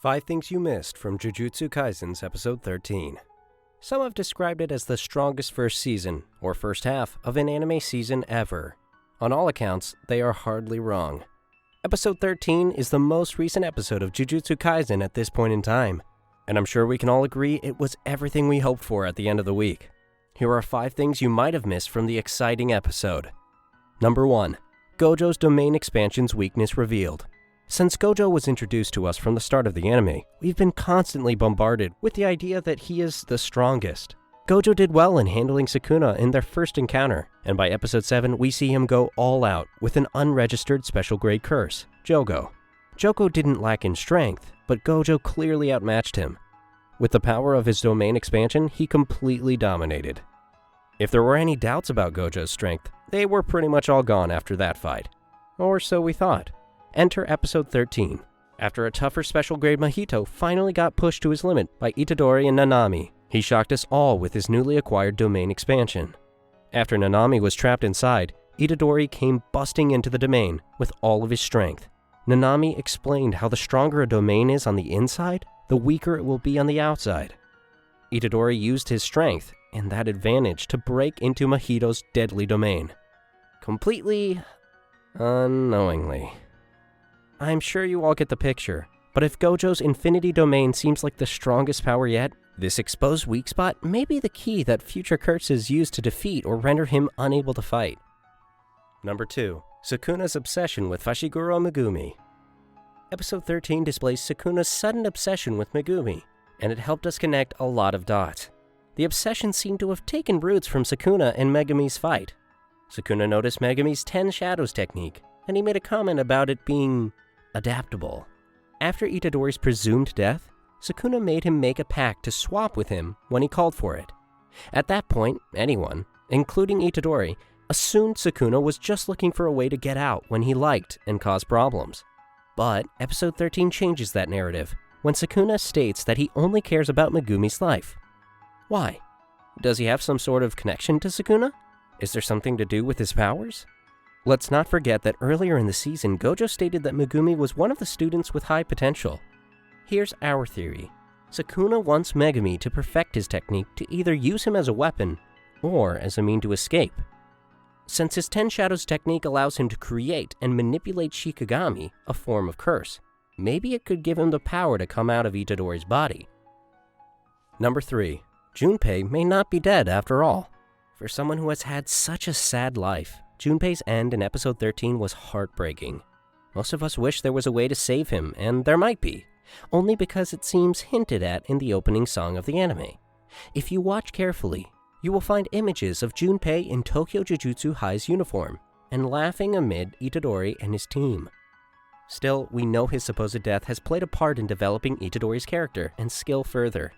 5 Things You Missed from Jujutsu Kaisen's Episode 13. Some have described it as the strongest first season, or first half, of an anime season ever. On all accounts, they are hardly wrong. Episode 13 is the most recent episode of Jujutsu Kaisen at this point in time, and I'm sure we can all agree it was everything we hoped for at the end of the week. Here are 5 things you might have missed from the exciting episode. Number 1. Gojo's domain expansion's weakness revealed. Since Gojo was introduced to us from the start of the anime, we've been constantly bombarded with the idea that he is the strongest. Gojo did well in handling Sukuna in their first encounter, and by episode 7 we see him go all out with an unregistered special grade curse, Jogo. Jogo didn't lack in strength, but Gojo clearly outmatched him. With the power of his domain expansion, he completely dominated. If there were any doubts about Gojo's strength, they were pretty much all gone after that fight. Or so we thought. Enter episode 13. After a tougher special grade Mahito finally got pushed to his limit by Itadori and Nanami, he shocked us all with his newly acquired domain expansion. After Nanami was trapped inside, Itadori came busting into the domain with all of his strength. Nanami explained how the stronger a domain is on the inside, the weaker it will be on the outside. Itadori used his strength and that advantage to break into Mahito's deadly domain. Completely unknowingly. I'm sure you all get the picture, but if Gojo's infinity domain seems like the strongest power yet, this exposed weak spot may be the key that future curses use to defeat or render him unable to fight. Number 2. Sukuna's obsession with Fushiguro Megumi. Episode 13 displays Sukuna's sudden obsession with Megumi, and it helped us connect a lot of dots. The obsession seemed to have taken roots from Sukuna and Megumi's fight. Sukuna noticed Megumi's 10 Shadows technique, and he made a comment about it being adaptable. After Itadori's presumed death, Sukuna made him make a pact to swap with him when he called for it. At that point, anyone, including Itadori, assumed Sukuna was just looking for a way to get out when he liked and cause problems. But episode 13 changes that narrative when Sukuna states that he only cares about Megumi's life. Why? Does he have some sort of connection to Sukuna? Is there something to do with his powers? Let's not forget that earlier in the season, Gojo stated that Megumi was one of the students with high potential. Here's our theory. Sukuna wants Megumi to perfect his technique to either use him as a weapon or as a means to escape. Since his 10 Shadows technique allows him to create and manipulate Shikigami, a form of curse, maybe it could give him the power to come out of Itadori's body. Number 3. Junpei may not be dead after all. For someone who has had such a sad life, Junpei's end in episode 13 was heartbreaking. Most of us wish there was a way to save him, and there might be, only because it seems hinted at in the opening song of the anime. If you watch carefully, you will find images of Junpei in Tokyo Jujutsu High's uniform, and laughing amid Itadori and his team. Still, we know his supposed death has played a part in developing Itadori's character and skill further.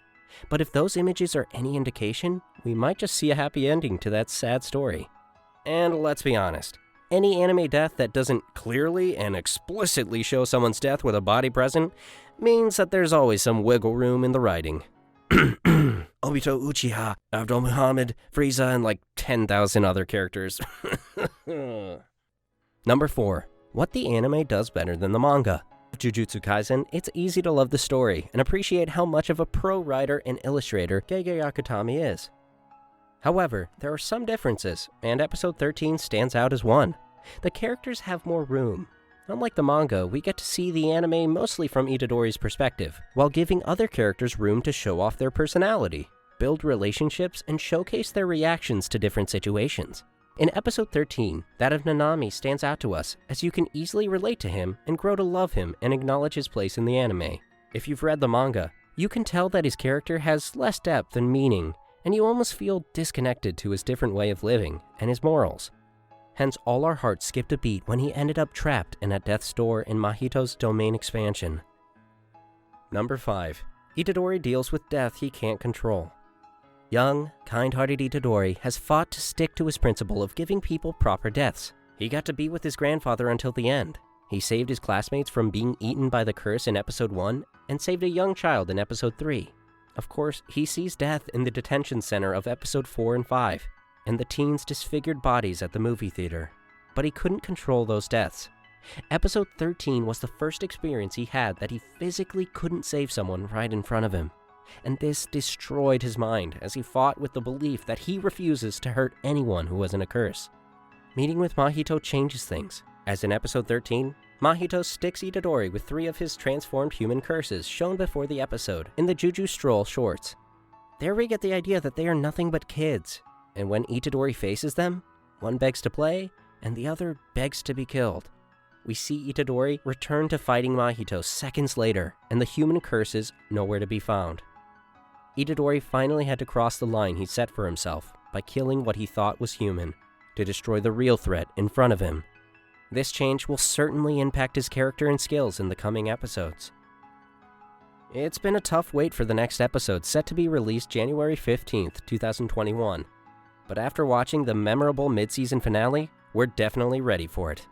But if those images are any indication, we might just see a happy ending to that sad story. And let's be honest, any anime death that doesn't clearly and explicitly show someone's death with a body present means that there's always some wiggle room in the writing. Obito Uchiha, Abdul Muhammad, Frieza, and like 10,000 other characters. Number 4. What the anime does better than the manga. Jujutsu Kaisen, it's easy to love the story and appreciate how much of a pro writer and illustrator Gege Akutami is. However, there are some differences, and episode 13 stands out as one. The characters have more room. Unlike the manga, we get to see the anime mostly from Itadori's perspective, while giving other characters room to show off their personality, build relationships, and showcase their reactions to different situations. In episode 13, that of Nanami stands out to us, as you can easily relate to him and grow to love him and acknowledge his place in the anime. If you've read the manga, you can tell that his character has less depth and meaning, and you almost feel disconnected to his different way of living and his morals. Hence, all our hearts skipped a beat when he ended up trapped and at death's door in Mahito's domain expansion. Number 5. Itadori deals with death he can't control. Young, kind-hearted Itadori has fought to stick to his principle of giving people proper deaths. He got to be with his grandfather until the end. He saved his classmates from being eaten by the curse in episode 1 and saved a young child in episode 3. Of course, he sees death in the detention center of episode 4 and 5, and the teens' disfigured bodies at the movie theater. But he couldn't control those deaths. Episode 13 was the first experience he had that he physically couldn't save someone right in front of him. And this destroyed his mind as he fought with the belief that he refuses to hurt anyone who wasn't a curse. Meeting with Mahito changes things, as in episode 13, Mahito sticks Itadori with 3 of his transformed human curses shown before the episode in the Juju Stroll shorts. There we get the idea that they are nothing but kids, and when Itadori faces them, one begs to play, and the other begs to be killed. We see Itadori return to fighting Mahito seconds later, and the human curses nowhere to be found. Itadori finally had to cross the line he set for himself by killing what he thought was human, to destroy the real threat in front of him. This change will certainly impact his character and skills in the coming episodes. It's been a tough wait for the next episode, set to be released January 15th, 2021. But after watching the memorable mid-season finale, we're definitely ready for it.